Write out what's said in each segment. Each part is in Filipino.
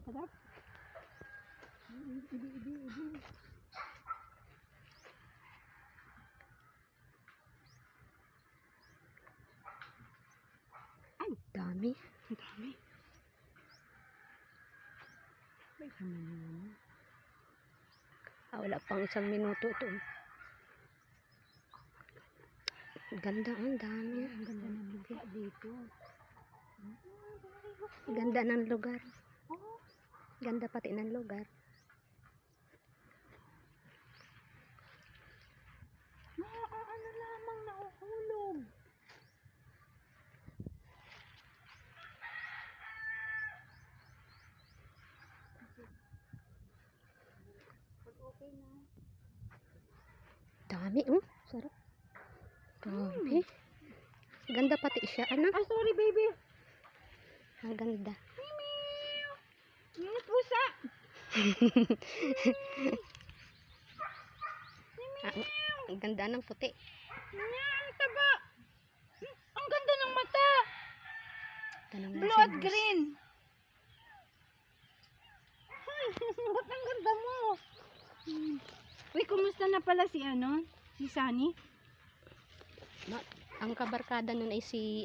Sarap. Idi. Ay, dami. Ang dami. May naman. Wala pang 1 minuto to. Ganda, ang dami. Ang ganda ng lugar dito. Ganda ng lugar. Ganda pati ng lugar. Ano lamang nauhulog. Okay na. Dami, oh. Sarap. Dami. Ganda pati siya. Ano? Ay, sorry baby. Ang ganda. Meow. Yung pusa. Ang ganda ng puti. Ang taba. Ang ganda ng mata. Tanong na Blue si at boss. green. Ba't ang ganda mo? Uy, kumusta na pala si ano? Si Sunny? Ang kabarkada nun ay si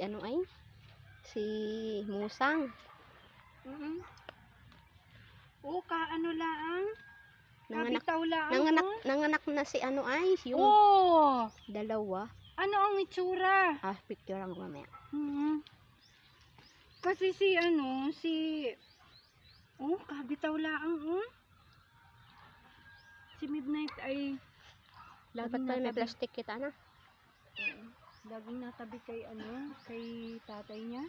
si Musang. Oo, ano laang? Nanganak, Kabitaw laang. nanganak na si yung Oo. dalawa. Ano ang itsura? Picture ang mamaya. Kasi kabitaw laang, Si Midnight ay Dapat pala may plastic kita na. laging natabi kay tatay niya.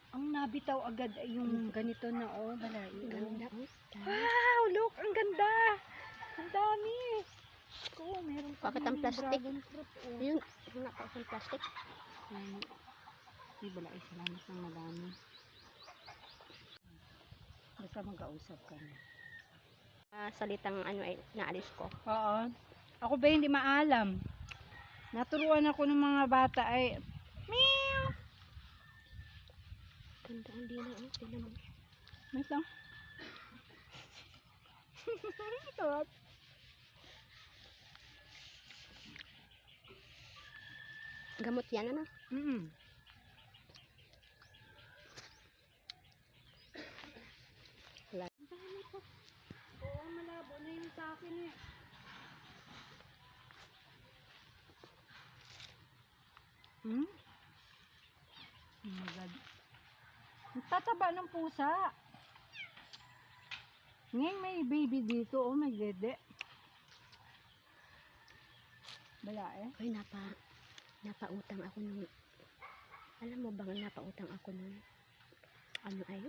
Ang nabitaw agad ay yung ganito na balay. Ganda. Wow, look, ang ganda. Ang dami. Meron pa Bakit ang din plastic? dragon fruit. Yun, ang plastic. May balay, salamat ng madami. Basta mag-ausap ka na. Salitang ay naalis ko. Oo. Ako ba hindi maalam? Naturuan ako ng mga bata ay meow. Ganda, hindi na. Tingnan mo. Wait lang. Sarap. Gamot yan, ano? Wala. Ang dami ko. Oo, malabo na yun sa akin eh. Oh my God. Ang tataba ng pusa. Ngayon may baby dito. May dede. Bala eh. Uy, napautang ako nun. Alam mo bang napautang ako nun? Ano ay?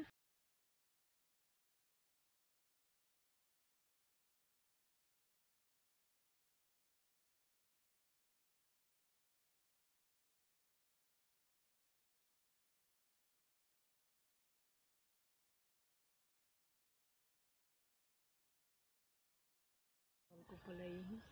Ko pala yun.